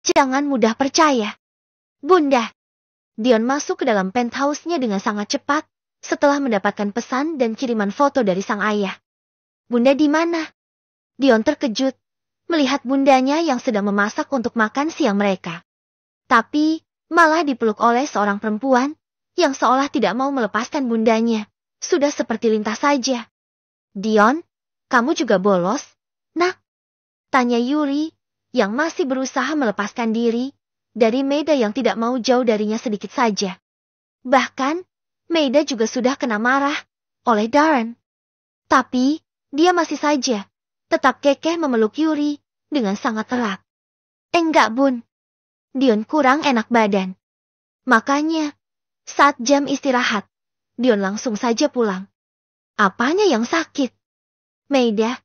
Jangan mudah percaya. Bunda. Dion masuk ke dalam penthouse-nya dengan sangat cepat, setelah mendapatkan pesan dan kiriman foto dari sang ayah. Bunda di mana? Dion terkejut, melihat bundanya yang sedang memasak untuk makan siang mereka. Tapi, malah dipeluk oleh seorang perempuan, yang seolah tidak mau melepaskan bundanya. Sudah seperti lintas saja. Dion, kamu juga bolos, nak? Tanya Yuri, yang masih berusaha melepaskan diri dari Maeda yang tidak mau jauh darinya sedikit saja. Bahkan, Maeda juga sudah kena marah oleh Darren. Tapi, dia masih saja tetap kekeh memeluk Yuri dengan sangat erat. Enggak bun. Dion kurang enak badan. Makanya, saat jam istirahat, Dion langsung saja pulang. Apanya yang sakit? Maeda,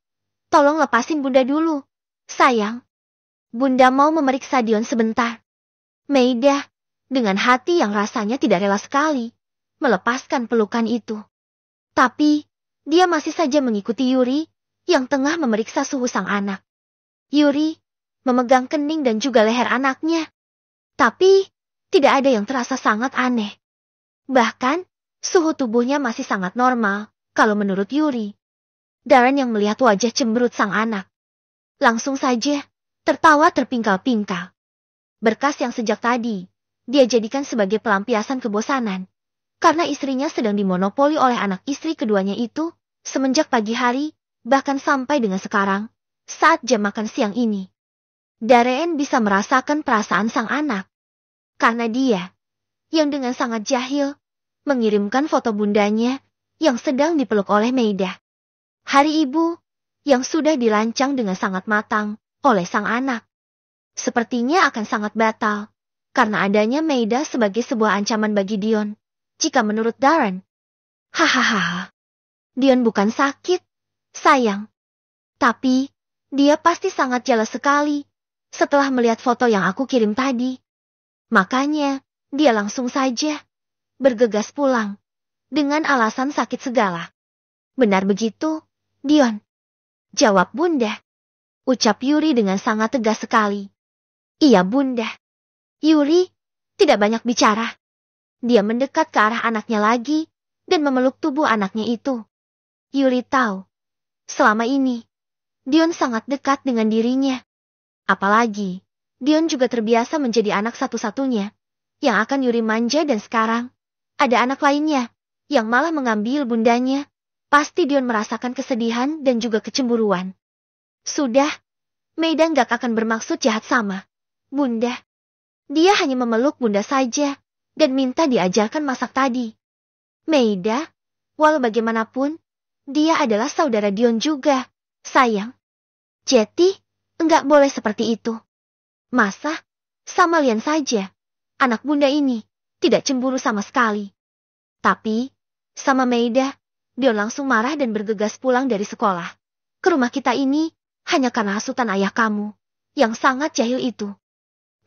tolong lepasin bunda dulu, sayang. Bunda mau memeriksa Dion sebentar. Maeda, dengan hati yang rasanya tidak rela sekali, melepaskan pelukan itu. Tapi, dia masih saja mengikuti Yuri, yang tengah memeriksa suhu sang anak. Yuri, memegang kening dan juga leher anaknya. Tapi, tidak ada yang terasa sangat aneh. Bahkan, suhu tubuhnya masih sangat normal, kalau menurut Yuri. Darren yang melihat wajah cemberut sang anak, langsung saja tertawa terpingkal-pingkal. Berkas yang sejak tadi, dia jadikan sebagai pelampiasan kebosanan. Karena istrinya sedang dimonopoli oleh anak istri keduanya itu, semenjak pagi hari, bahkan sampai dengan sekarang, saat jam makan siang ini. Darren bisa merasakan perasaan sang anak. Karena dia, yang dengan sangat jahil, mengirimkan foto bundanya, yang sedang dipeluk oleh Maeda. Hari ibu, yang sudah dirancang dengan sangat matang, oleh sang anak. Sepertinya akan sangat batal, karena adanya Maeda sebagai sebuah ancaman bagi Dion, jika menurut Darren. Hahaha. Dion bukan sakit, sayang. Tapi, dia pasti sangat jelas sekali, setelah melihat foto yang aku kirim tadi. Makanya, dia langsung saja bergegas pulang, dengan alasan sakit segala. Benar begitu, Dion? Jawab bunda. Ucap Yuri dengan sangat tegas sekali. Iya bunda. Yuri tidak banyak bicara. Dia mendekat ke arah anaknya lagi, dan memeluk tubuh anaknya itu. Yuri tahu, selama ini, Dion sangat dekat dengan dirinya. Apalagi, Dion juga terbiasa menjadi anak satu-satunya, yang akan Yuri manja dan sekarang, ada anak lainnya, yang malah mengambil bundanya. Pasti Dion merasakan kesedihan dan juga kecemburuan. Sudah, Maeda nggak akan bermaksud jahat sama bunda. Dia hanya memeluk bunda saja, dan minta diajarkan masak tadi. Maeda, walau bagaimanapun, dia adalah saudara Dion juga, sayang. Jadi, enggak boleh seperti itu. Masa, sama Lian saja, anak bunda ini, tidak cemburu sama sekali. Tapi, sama Maeda, Dion langsung marah dan bergegas pulang dari sekolah ke rumah kita ini, hanya karena hasutan ayah kamu, yang sangat jahil itu.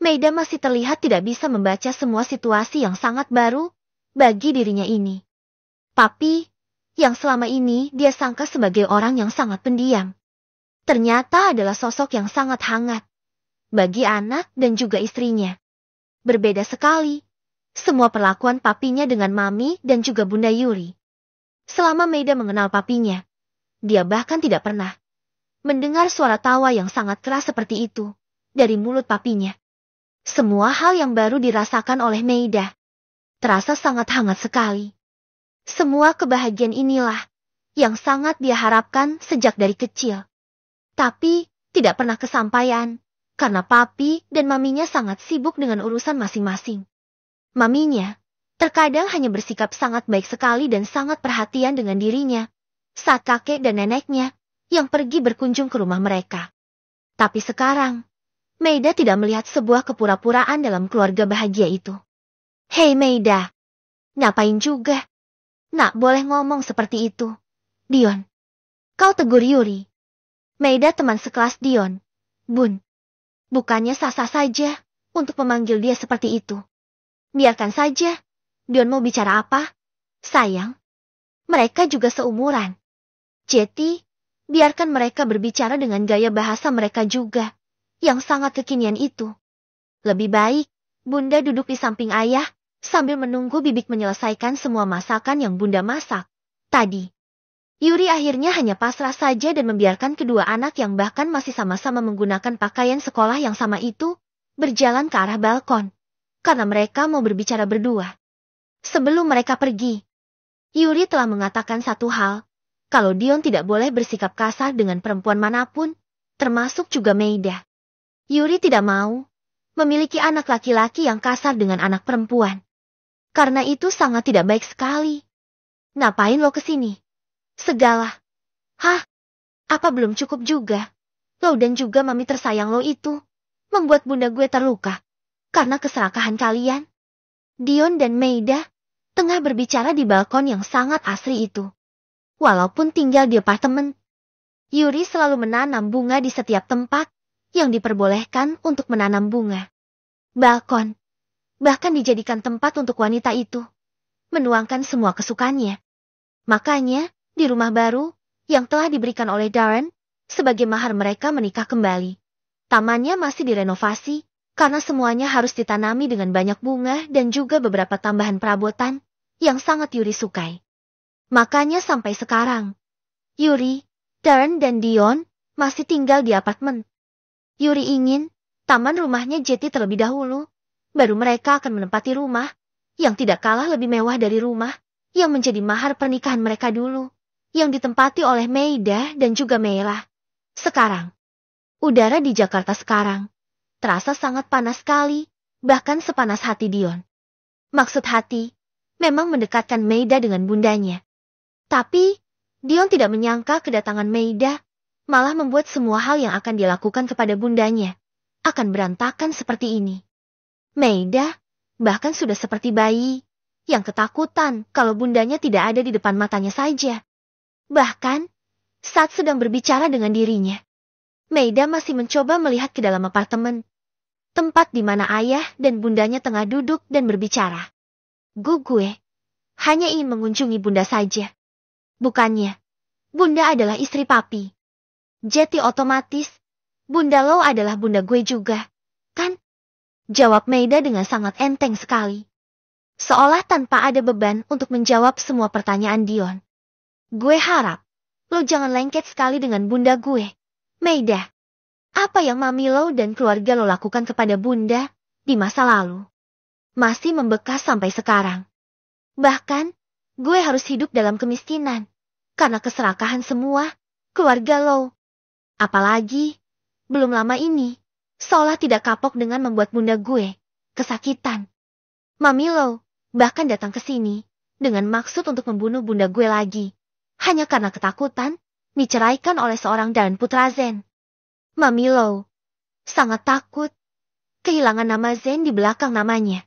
Maeda masih terlihat tidak bisa membaca semua situasi yang sangat baru bagi dirinya ini. Papi, yang selama ini dia sangka sebagai orang yang sangat pendiam, ternyata adalah sosok yang sangat hangat bagi anak dan juga istrinya. Berbeda sekali, semua perlakuan papinya dengan Mami dan juga Bunda Yuri. Selama Maeda mengenal papinya, dia bahkan tidak pernah mendengar suara tawa yang sangat keras seperti itu dari mulut papinya. Semua hal yang baru dirasakan oleh Maeda terasa sangat hangat sekali. Semua kebahagiaan inilah yang sangat dia harapkan sejak dari kecil. Tapi tidak pernah kesampaian karena papi dan maminya sangat sibuk dengan urusan masing-masing. Maminya terkadang hanya bersikap sangat baik sekali dan sangat perhatian dengan dirinya saat kakek dan neneknya yang pergi berkunjung ke rumah mereka. Tapi sekarang, Maeda tidak melihat sebuah kepura-puraan dalam keluarga bahagia itu. Hei Maeda, ngapain juga? Nak boleh ngomong seperti itu. Dion, kau tegur Yuri. Maeda teman sekelas Dion. Bun, bukannya sah-sah saja untuk memanggil dia seperti itu. Biarkan saja. Dion mau bicara apa? Sayang, mereka juga seumuran. Jadi, biarkan mereka berbicara dengan gaya bahasa mereka juga, yang sangat kekinian itu. Lebih baik, Bunda duduk di samping ayah, sambil menunggu Bibik menyelesaikan semua masakan yang Bunda masak tadi. Yuri akhirnya hanya pasrah saja dan membiarkan kedua anak yang bahkan masih sama-sama menggunakan pakaian sekolah yang sama itu, berjalan ke arah balkon. Karena mereka mau berbicara berdua. Sebelum mereka pergi, Yuri telah mengatakan satu hal, kalau Dion tidak boleh bersikap kasar dengan perempuan manapun, termasuk juga Meida. Yuri tidak mau memiliki anak laki-laki yang kasar dengan anak perempuan. Karena itu sangat tidak baik sekali. Ngapain lo kesini? Segala. Hah? Apa belum cukup juga? Lo dan juga mami tersayang lo itu membuat bunda gue terluka karena keserakahan kalian. Dion dan Meida tengah berbicara di balkon yang sangat asri itu. Walaupun tinggal di apartemen, Yuri selalu menanam bunga di setiap tempat yang diperbolehkan untuk menanam bunga. Balkon bahkan dijadikan tempat untuk wanita itu menuangkan semua kesukaannya. Makanya, di rumah baru yang telah diberikan oleh Darren sebagai mahar mereka menikah kembali, tamannya masih direnovasi karena semuanya harus ditanami dengan banyak bunga dan juga beberapa tambahan perabotan yang sangat Yuri sukai. Makanya sampai sekarang, Yuri, Darren dan Dion masih tinggal di apartemen. Yuri ingin taman rumahnya Jetty terlebih dahulu, baru mereka akan menempati rumah yang tidak kalah lebih mewah dari rumah yang menjadi mahar pernikahan mereka dulu, yang ditempati oleh Meida dan juga Meira. Sekarang, udara di Jakarta sekarang terasa sangat panas sekali, bahkan sepanas hati Dion. Maksud hati, memang mendekatkan Meida dengan bundanya. Tapi, Dion tidak menyangka kedatangan Meida malah membuat semua hal yang akan dilakukan kepada bundanya akan berantakan seperti ini. Meida bahkan sudah seperti bayi yang ketakutan kalau bundanya tidak ada di depan matanya saja. Bahkan, saat sedang berbicara dengan dirinya, Meida masih mencoba melihat ke dalam apartemen, tempat di mana ayah dan bundanya tengah duduk dan berbicara. Gue hanya ingin mengunjungi bunda saja. Bukannya, bunda adalah istri papi. Jadi otomatis, bunda lo adalah bunda gue juga, kan? Jawab Meida dengan sangat enteng sekali. Seolah tanpa ada beban untuk menjawab semua pertanyaan Dion. Gue harap, lo jangan lengket sekali dengan bunda gue. Meida, apa yang mami lo dan keluarga lo lakukan kepada bunda di masa lalu masih membekas sampai sekarang. Bahkan, gue harus hidup dalam kemiskinan karena keserakahan semua keluarga lo. Apalagi, belum lama ini, seolah tidak kapok dengan membuat bunda gue kesakitan. Mami lo bahkan datang ke sini dengan maksud untuk membunuh bunda gue lagi, hanya karena ketakutan diceraikan oleh seorang Darren putra Zen. Mami lo sangat takut kehilangan nama Zen di belakang namanya.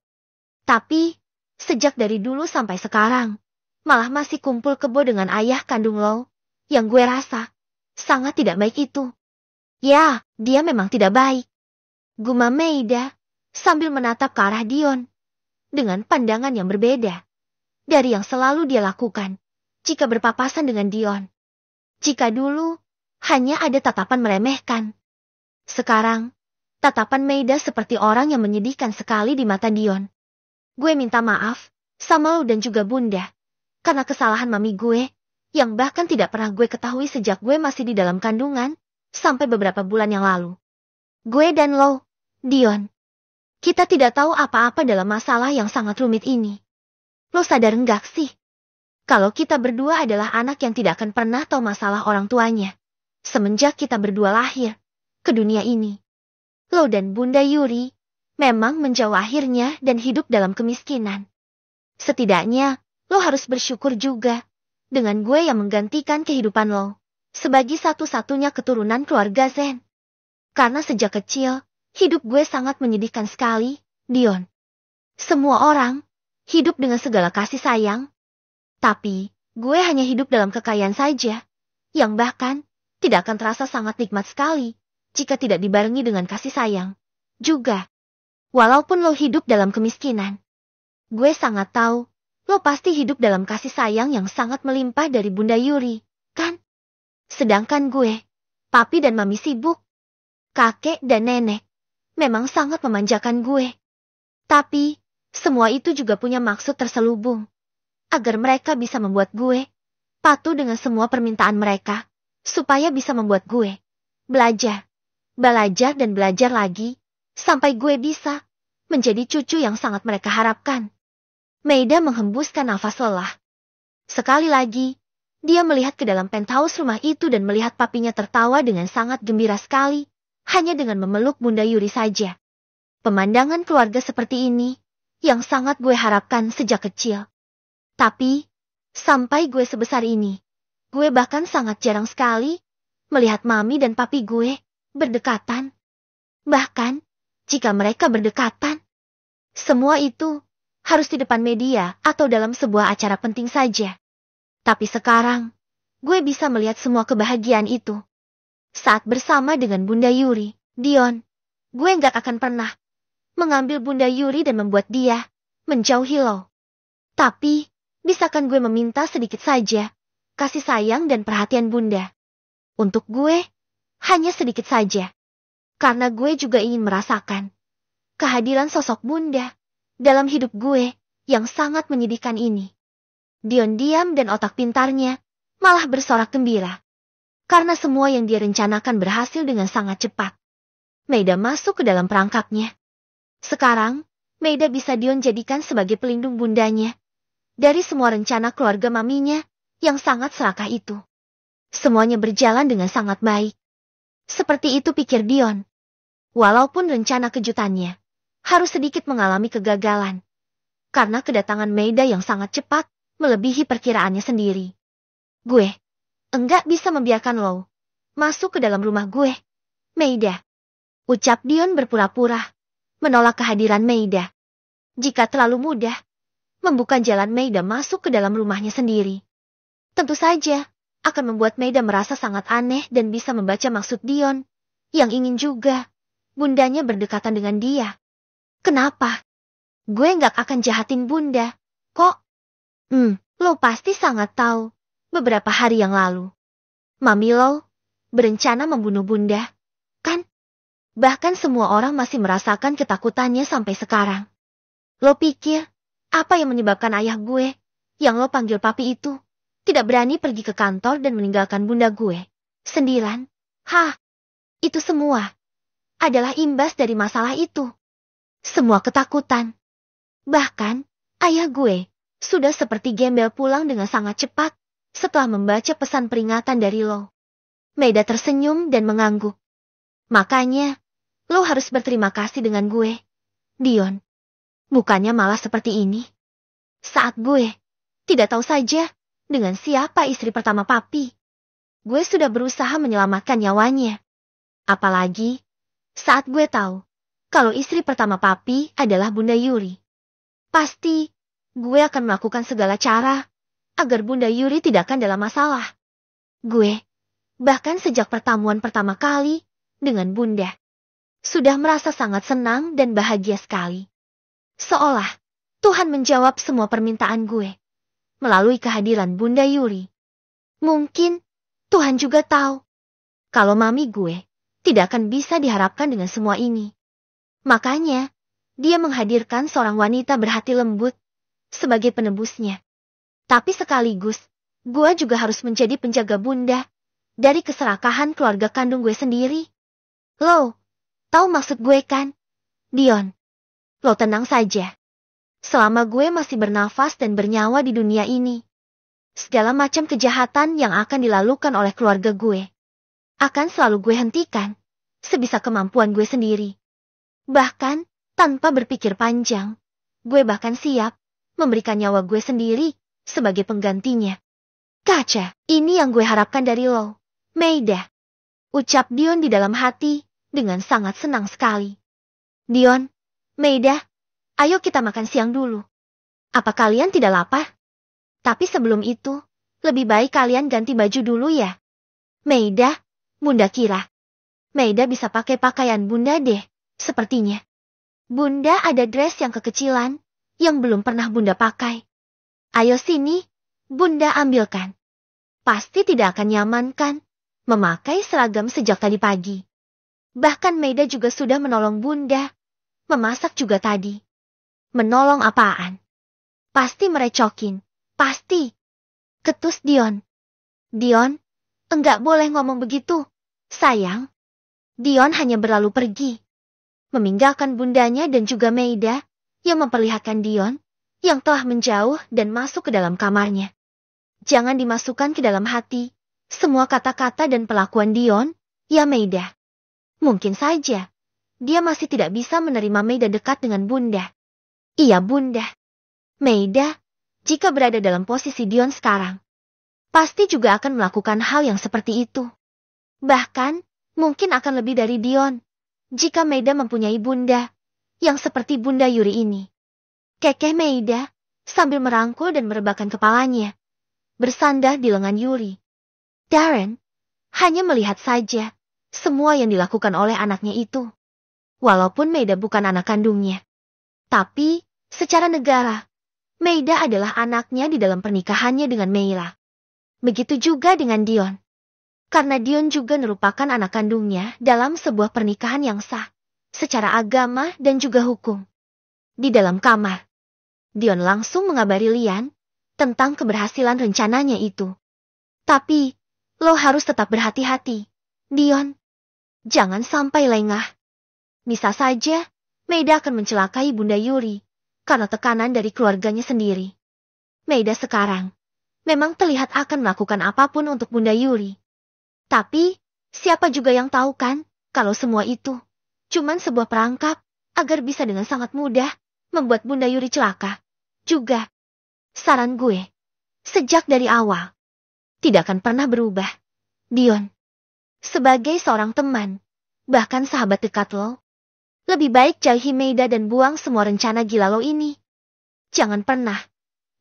Tapi, sejak dari dulu sampai sekarang, malah masih kumpul kebo dengan ayah kandung lo, yang gue rasa sangat tidak baik itu. Ya, dia memang tidak baik. Gumam Meida sambil menatap ke arah Dion dengan pandangan yang berbeda dari yang selalu dia lakukan jika berpapasan dengan Dion. Jika dulu hanya ada tatapan meremehkan, sekarang tatapan Meida seperti orang yang menyedihkan sekali di mata Dion. Gue minta maaf sama lo dan juga bunda karena kesalahan mami gue yang bahkan tidak pernah gue ketahui sejak gue masih di dalam kandungan sampai beberapa bulan yang lalu. Gue dan lo, Dion, kita tidak tahu apa-apa dalam masalah yang sangat rumit ini. Lo sadar enggak sih? Kalau kita berdua adalah anak yang tidak akan pernah tahu masalah orang tuanya. Semenjak kita berdua lahir ke dunia ini. Lo dan Bunda Yuri memang menjauh akhirnya dan hidup dalam kemiskinan. Setidaknya, lo harus bersyukur juga dengan gue yang menggantikan kehidupan lo sebagai satu-satunya keturunan keluarga Zen. Karena sejak kecil, hidup gue sangat menyedihkan sekali, Dion. Semua orang hidup dengan segala kasih sayang. Tapi, gue hanya hidup dalam kekayaan saja, yang bahkan tidak akan terasa sangat nikmat sekali jika tidak dibarengi dengan kasih sayang. Juga, walaupun lo hidup dalam kemiskinan, gue sangat tahu, lo pasti hidup dalam kasih sayang yang sangat melimpah dari Bunda Yuri, kan? Sedangkan gue, papi dan mami sibuk. Kakek dan nenek memang sangat memanjakan gue. Tapi, semua itu juga punya maksud terselubung. Agar mereka bisa membuat gue patuh dengan semua permintaan mereka. Supaya bisa membuat gue belajar dan belajar lagi. Sampai gue bisa menjadi cucu yang sangat mereka harapkan. Maida menghembuskan nafas lelah. Sekali lagi, dia melihat ke dalam penthouse rumah itu dan melihat papinya tertawa dengan sangat gembira sekali. Hanya dengan memeluk Bunda Yuri saja. Pemandangan keluarga seperti ini, yang sangat gue harapkan sejak kecil. Tapi, sampai gue sebesar ini, gue bahkan sangat jarang sekali melihat mami dan papi gue berdekatan. Bahkan, jika mereka berdekatan, semua itu harus di depan media atau dalam sebuah acara penting saja. Tapi sekarang, gue bisa melihat semua kebahagiaan itu. Saat bersama dengan Bunda Yuri, Dion, gue gak akan pernah mengambil Bunda Yuri dan membuat dia menjauhi lo. Tapi, bisakah gue meminta sedikit saja kasih sayang dan perhatian Bunda? Untuk gue, hanya sedikit saja. Karena gue juga ingin merasakan kehadiran sosok Bunda dalam hidup gue yang sangat menyedihkan ini. Dion diam dan otak pintarnya malah bersorak gembira. Karena semua yang dia rencanakan berhasil dengan sangat cepat. Maida masuk ke dalam perangkapnya. Sekarang, Maida bisa Dion jadikan sebagai pelindung bundanya. Dari semua rencana keluarga maminya yang sangat serakah itu. Semuanya berjalan dengan sangat baik. Seperti itu pikir Dion. Walaupun rencana kejutannya harus sedikit mengalami kegagalan. Karena kedatangan Maida yang sangat cepat melebihi perkiraannya sendiri. Gue enggak bisa membiarkan lo masuk ke dalam rumah gue, Maida. Ucap Dion berpura-pura menolak kehadiran Maida. Jika terlalu mudah membuka jalan Maida masuk ke dalam rumahnya sendiri, tentu saja akan membuat Maida merasa sangat aneh dan bisa membaca maksud Dion yang ingin juga bundanya berdekatan dengan dia. Kenapa? Gue nggak akan jahatin bunda, kok? Lo pasti sangat tahu. Beberapa hari yang lalu, mami lo berencana membunuh bunda, kan? Bahkan semua orang masih merasakan ketakutannya sampai sekarang. Lo pikir, apa yang menyebabkan ayah gue, yang lo panggil papi itu, tidak berani pergi ke kantor dan meninggalkan bunda gue sendirian? Itu semua adalah imbas dari masalah itu. Semua ketakutan. Bahkan, ayah gue sudah seperti gembel pulang dengan sangat cepat setelah membaca pesan peringatan dari lo. Maida tersenyum dan mengangguk. Makanya, lo harus berterima kasih dengan gue, Dion. Bukannya malah seperti ini. Saat gue tidak tahu saja dengan siapa istri pertama papi, gue sudah berusaha menyelamatkan nyawanya. Apalagi saat gue tahu kalau istri pertama papi adalah Bunda Yuri. Pasti gue akan melakukan segala cara agar Bunda Yuri tidak akan dalam masalah. Gue, bahkan sejak pertemuan pertama kali dengan Bunda, sudah merasa sangat senang dan bahagia sekali. Seolah Tuhan menjawab semua permintaan gue melalui kehadiran Bunda Yuri. Mungkin Tuhan juga tahu kalau mami gue tidak akan bisa diharapkan dengan semua ini. Makanya, dia menghadirkan seorang wanita berhati lembut sebagai penebusnya. Tapi sekaligus, gue juga harus menjadi penjaga bunda dari keserakahan keluarga kandung gue sendiri. Lo, tahu maksud gue kan? Dion, lo tenang saja. Selama gue masih bernafas dan bernyawa di dunia ini, segala macam kejahatan yang akan dilakukan oleh keluarga gue akan selalu gue hentikan sebisa kemampuan gue sendiri. Bahkan, tanpa berpikir panjang, gue bahkan siap memberikan nyawa gue sendiri sebagai penggantinya. Kaca, ini yang gue harapkan dari lo, Maida. Ucap Dion di dalam hati dengan sangat senang sekali. Dion, Maida, ayo kita makan siang dulu. Apa kalian tidak lapar? Tapi sebelum itu, lebih baik kalian ganti baju dulu ya. Maida, Bunda kira Maida bisa pakai pakaian Bunda deh, sepertinya. Bunda ada dress yang kekecilan, yang belum pernah Bunda pakai. Ayo sini, Bunda ambilkan. Pasti tidak akan nyaman kan, memakai seragam sejak tadi pagi. Bahkan Meida juga sudah menolong Bunda. Memasak juga tadi. Menolong apaan? Pasti merecokin. Pasti. Ketus Dion. Dion, enggak boleh ngomong begitu. Sayang. Dion hanya berlalu pergi. Meninggalkan bundanya dan juga Meida yang memperlihatkan Dion yang telah menjauh dan masuk ke dalam kamarnya. Jangan dimasukkan ke dalam hati semua kata-kata dan pelakuan Dion, ya Meida. Mungkin saja dia masih tidak bisa menerima Meida dekat dengan Bunda. Iya Bunda. Meida, jika berada dalam posisi Dion sekarang, pasti juga akan melakukan hal yang seperti itu. Bahkan, mungkin akan lebih dari Dion, jika Meida mempunyai Bunda yang seperti Bunda Yuri ini. Kekeh Meida sambil merangkul dan merebahkan kepalanya, bersandar di lengan Yuri. Darren hanya melihat saja semua yang dilakukan oleh anaknya itu. Walaupun Meida bukan anak kandungnya. Tapi, secara negara, Meida adalah anaknya di dalam pernikahannya dengan Meila. Begitu juga dengan Dion. Karena Dion juga merupakan anak kandungnya dalam sebuah pernikahan yang sah, secara agama dan juga hukum. Di dalam kamar, Dion langsung mengabari Lian tentang keberhasilan rencananya itu. Tapi, lo harus tetap berhati-hati, Dion. Jangan sampai lengah. Bisa saja, Meida akan mencelakai Bunda Yuri karena tekanan dari keluarganya sendiri. Meida sekarang memang terlihat akan melakukan apapun untuk Bunda Yuri. Tapi, siapa juga yang tahu kan kalau semua itu cuman sebuah perangkap agar bisa dengan sangat mudah membuat Bunda Yuri celaka. Juga, saran gue, sejak dari awal, tidak akan pernah berubah. Dion, sebagai seorang teman, bahkan sahabat dekat lo, lebih baik jauhi Meida dan buang semua rencana gila lo ini. Jangan pernah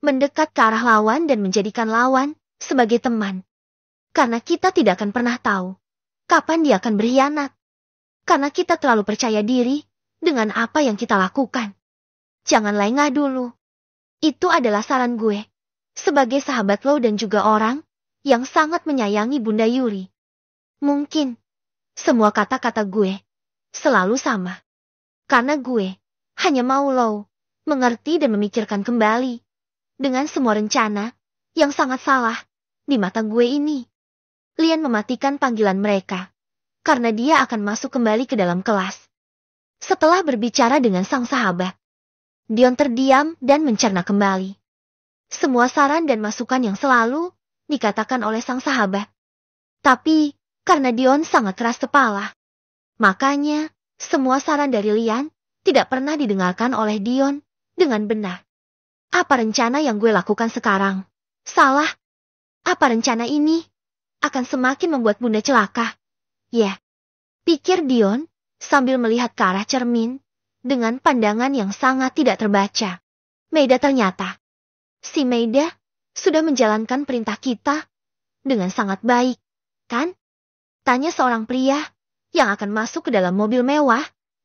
mendekat ke arah lawan dan menjadikan lawan sebagai teman. Karena kita tidak akan pernah tahu kapan dia akan berkhianat. Karena kita terlalu percaya diri dengan apa yang kita lakukan. Jangan lengah dulu. Itu adalah saran gue, sebagai sahabat lo dan juga orang yang sangat menyayangi Bunda Yuri. Mungkin, semua kata-kata gue selalu sama. Karena gue hanya mau lo mengerti dan memikirkan kembali dengan semua rencana yang sangat salah di mata gue ini. Lian mematikan panggilan mereka, karena dia akan masuk kembali ke dalam kelas. Setelah berbicara dengan sang sahabat, Dion terdiam dan mencerna kembali semua saran dan masukan yang selalu dikatakan oleh sang sahabat. Tapi, karena Dion sangat keras kepala, makanya semua saran dari Lian tidak pernah didengarkan oleh Dion dengan benar. Apa rencana yang gue lakukan sekarang salah? Apa rencana ini akan semakin membuat Bunda celaka? Ya, pikir Dion sambil melihat ke arah cermin dengan pandangan yang sangat tidak terbaca. Meida ternyata. Si Meida sudah menjalankan perintah kita dengan sangat baik, kan? Tanya seorang pria yang akan masuk ke dalam mobil mewah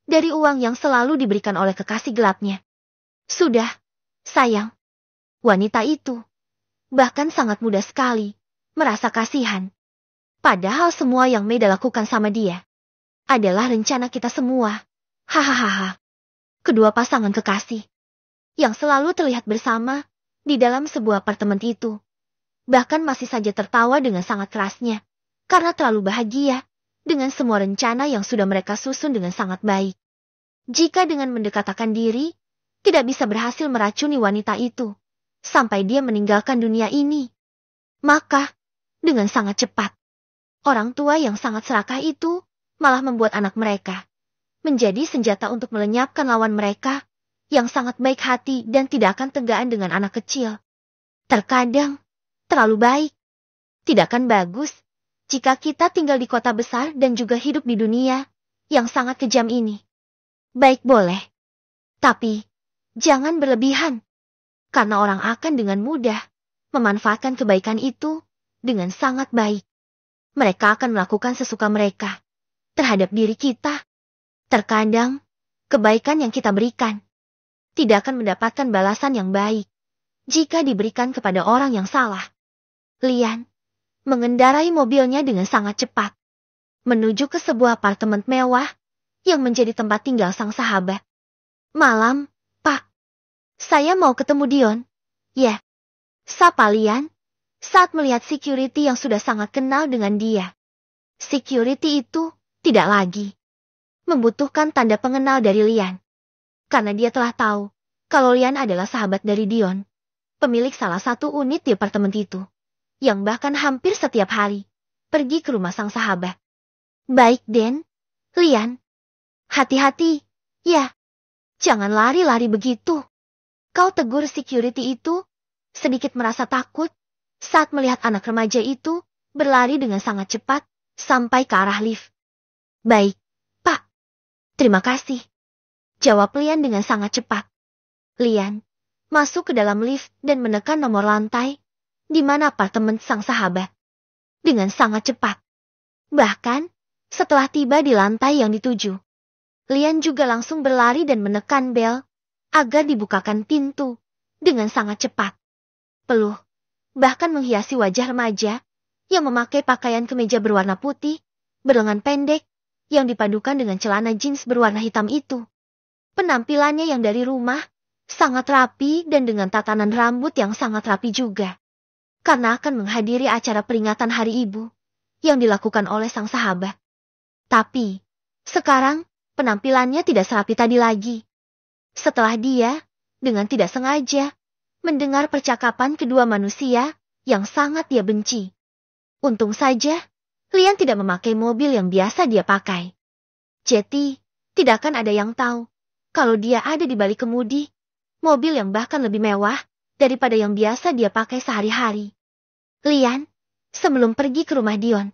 dari uang yang selalu diberikan oleh kekasih gelapnya. Sudah, sayang. Wanita itu bahkan sangat mudah sekali merasa kasihan. Padahal semua yang Meida lakukan sama dia adalah rencana kita semua. Hahaha. Kedua pasangan kekasih yang selalu terlihat bersama di dalam sebuah apartemen itu bahkan masih saja tertawa dengan sangat kerasnya karena terlalu bahagia dengan semua rencana yang sudah mereka susun dengan sangat baik. Jika dengan mendekatkan diri tidak bisa berhasil meracuni wanita itu sampai dia meninggalkan dunia ini, maka dengan sangat cepat orang tua yang sangat serakah itu malah membuat anak mereka menjadi senjata untuk melenyapkan lawan mereka yang sangat baik hati dan tidak akan tegaan dengan anak kecil. Terkadang, terlalu baik. Tidak akan bagus jika kita tinggal di kota besar dan juga hidup di dunia yang sangat kejam ini. Baik boleh, tapi jangan berlebihan. Karena orang akan dengan mudah memanfaatkan kebaikan itu dengan sangat baik. Mereka akan melakukan sesuka mereka terhadap diri kita. Terkadang, kebaikan yang kita berikan tidak akan mendapatkan balasan yang baik jika diberikan kepada orang yang salah. Lian mengendarai mobilnya dengan sangat cepat, menuju ke sebuah apartemen mewah yang menjadi tempat tinggal sang sahabat. Malam, Pak. Saya mau ketemu Dion. Ya. Sapa Lian saat melihat security yang sudah sangat kenal dengan dia. Security itu tidak lagi membutuhkan tanda pengenal dari Lian. Karena dia telah tahu kalau Lian adalah sahabat dari Dion, pemilik salah satu unit di apartemen itu, yang bahkan hampir setiap hari pergi ke rumah sang sahabat. Baik, Den. Lian. Hati-hati, ya. Jangan lari-lari begitu. Kau tegur security itu, sedikit merasa takut saat melihat anak remaja itu berlari dengan sangat cepat sampai ke arah lift. Baik, Pak. Terima kasih. Jawab Lian dengan sangat cepat. Lian masuk ke dalam lift dan menekan nomor lantai, di mana apartemen sang sahabat. Dengan sangat cepat. Bahkan, setelah tiba di lantai yang dituju, Lian juga langsung berlari dan menekan bel, agar dibukakan pintu, dengan sangat cepat. Peluh, bahkan menghiasi wajah remaja, yang memakai pakaian kemeja berwarna putih, berlengan pendek, yang dipadukan dengan celana jeans berwarna hitam itu. Penampilannya yang dari rumah, sangat rapi dan dengan tatanan rambut yang sangat rapi juga. Karena akan menghadiri acara peringatan Hari Ibu, yang dilakukan oleh sang sahabat. Tapi, sekarang, penampilannya tidak serapi tadi lagi. Setelah dia, dengan tidak sengaja, mendengar percakapan kedua manusia, yang sangat dia benci. Untung saja, Lian tidak memakai mobil yang biasa dia pakai. Jadi, tidak akan ada yang tahu kalau dia ada di balik kemudi, mobil yang bahkan lebih mewah daripada yang biasa dia pakai sehari-hari. Lian, sebelum pergi ke rumah Dion,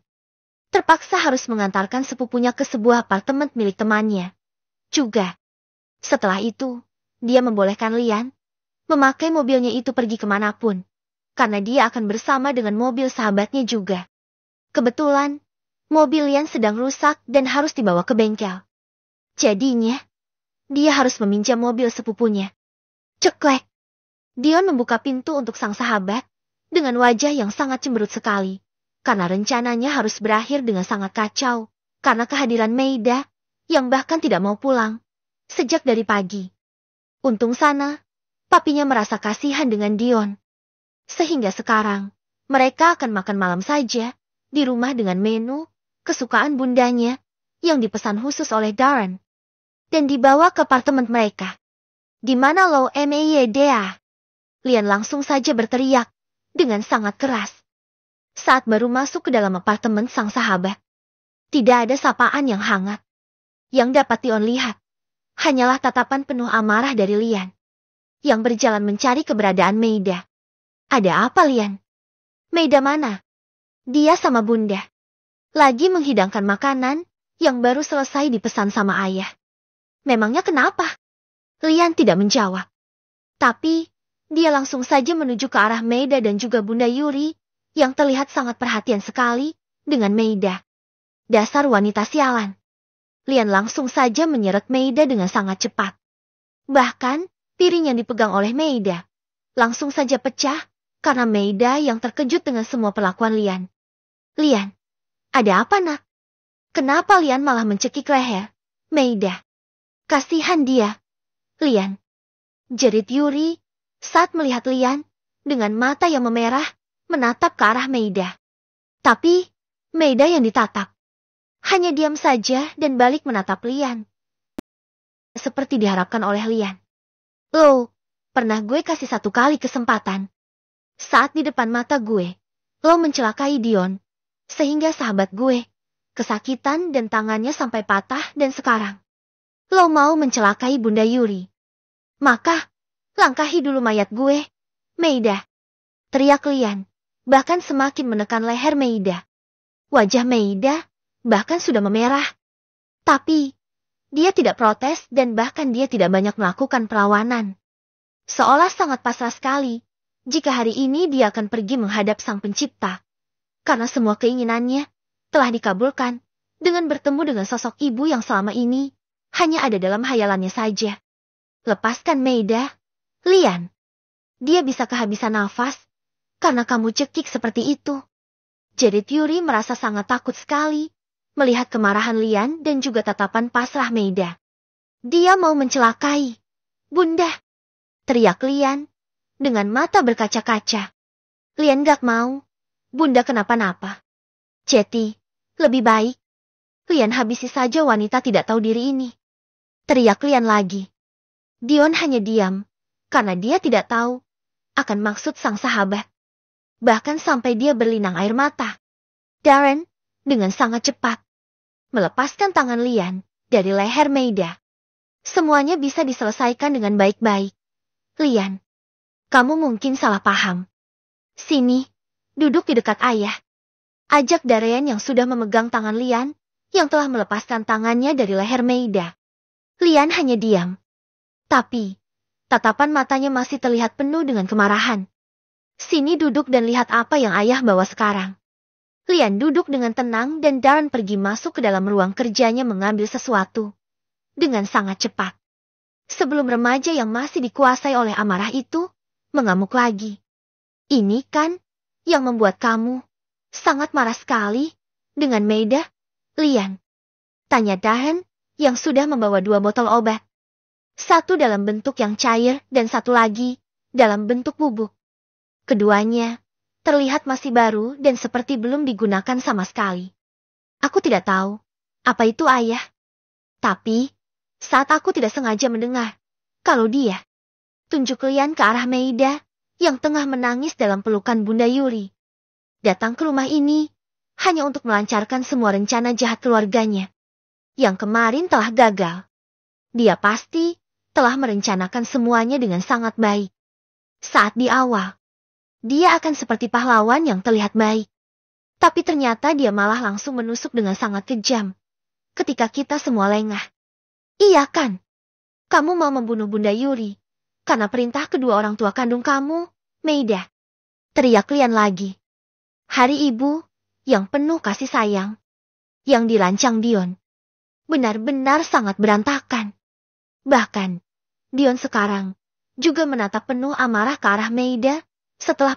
terpaksa harus mengantarkan sepupunya ke sebuah apartemen milik temannya. Juga, setelah itu, dia membolehkan Lian memakai mobilnya itu pergi kemanapun, karena dia akan bersama dengan mobil sahabatnya juga. Kebetulan, mobil Lian sedang rusak dan harus dibawa ke bengkel. Jadinya, dia harus meminjam mobil sepupunya. Ceklek. Dion membuka pintu untuk sang sahabat, dengan wajah yang sangat cemberut sekali, karena rencananya harus berakhir dengan sangat kacau, karena kehadiran Meida, yang bahkan tidak mau pulang, sejak dari pagi. Untung sana, papinya merasa kasihan dengan Dion. Sehingga sekarang, mereka akan makan malam saja, di rumah dengan menu kesukaan bundanya, yang dipesan khusus oleh Darren, dan dibawa ke apartemen mereka. Di mana lo Meida? Lian langsung saja berteriak, dengan sangat keras. Saat baru masuk ke dalam apartemen sang sahabat, tidak ada sapaan yang hangat. Yang dapat Dion lihat, hanyalah tatapan penuh amarah dari Lian, yang berjalan mencari keberadaan Meida. Ada apa, Lian? Meida mana? Dia sama bunda lagi menghidangkan makanan yang baru selesai dipesan sama ayah. Memangnya kenapa? Lian tidak menjawab. Tapi, dia langsung saja menuju ke arah Meida dan juga Bunda Yuri, yang terlihat sangat perhatian sekali dengan Meida. Dasar wanita sialan. Lian langsung saja menyeret Meida dengan sangat cepat. Bahkan, piring yang dipegang oleh Meida langsung saja pecah, karena Meida yang terkejut dengan semua perlakuan Lian. Lian, ada apa nak? Kenapa Lian malah mencekik leher Meida? Kasihan dia. Lian, jerit Yuri saat melihat Lian dengan mata yang memerah menatap ke arah Meida. Tapi, Meida yang ditatap hanya diam saja dan balik menatap Lian. Seperti diharapkan oleh Lian. Lo, pernah gue kasih satu kali kesempatan. Saat di depan mata gue, lo mencelakai Dion, sehingga sahabat gue kesakitan dan tangannya sampai patah dan sekarang lo mau mencelakai Bunda Yuri. Maka, langkahi dulu mayat gue, Meida. Teriak Lian, bahkan semakin menekan leher Meida. Wajah Meida bahkan sudah memerah. Tapi, dia tidak protes dan bahkan dia tidak banyak melakukan perlawanan. Seolah sangat pasrah sekali, jika hari ini dia akan pergi menghadap Sang Pencipta. Karena semua keinginannya telah dikabulkan dengan bertemu dengan sosok ibu yang selama ini hanya ada dalam hayalannya saja. Lepaskan Meida, Lian. Dia bisa kehabisan nafas karena kamu cekik seperti itu. Jerit Yuri merasa sangat takut sekali melihat kemarahan Lian dan juga tatapan pasrah Meida. Dia mau mencelakai. Bunda! Teriak Lian, dengan mata berkaca-kaca. Lian gak mau. Bunda kenapa-napa. Ceti, lebih baik. Lian habisi saja wanita tidak tahu diri ini. Teriak Lian lagi. Dion hanya diam, karena dia tidak tahu akan maksud sang sahabat. Bahkan sampai dia berlinang air mata. Darren, dengan sangat cepat, melepaskan tangan Lian dari leher Meida. Semuanya bisa diselesaikan dengan baik-baik. Lian, kamu mungkin salah paham. Sini, duduk di dekat ayah. Ajak Darren yang sudah memegang tangan Lian, yang telah melepaskan tangannya dari leher Meida. Lian hanya diam. Tapi, tatapan matanya masih terlihat penuh dengan kemarahan. Sini duduk dan lihat apa yang ayah bawa sekarang. Lian duduk dengan tenang dan Darren pergi masuk ke dalam ruang kerjanya mengambil sesuatu. Dengan sangat cepat. Sebelum remaja yang masih dikuasai oleh amarah itu, mengamuk lagi. Ini kan, yang membuat kamu sangat marah sekali dengan Meida, Lian. Tanya Darren, yang sudah membawa 2 botol obat. Satu dalam bentuk yang cair dan satu lagi dalam bentuk bubuk. Keduanya terlihat masih baru dan seperti belum digunakan sama sekali. Aku tidak tahu apa itu ayah. Tapi, saat aku tidak sengaja mendengar kalau dia tunjuk Lian ke arah Meida yang tengah menangis dalam pelukan Bunda Yuri. Datang ke rumah ini hanya untuk melancarkan semua rencana jahat keluarganya. Yang kemarin telah gagal. Dia pasti telah merencanakan semuanya dengan sangat baik. Saat di awal, dia akan seperti pahlawan yang terlihat baik. Tapi ternyata dia malah langsung menusuk dengan sangat kejam. Ketika kita semua lengah. Iya kan? Kamu mau membunuh Bunda Yuri. Karena perintah kedua orang tua kandung kamu, Meida. Teriak Lian lagi. Hari ibu, yang penuh kasih sayang. Yang dirancang Dion. Benar-benar sangat berantakan. Bahkan, Dion sekarang juga menatap penuh amarah ke arah Meida setelah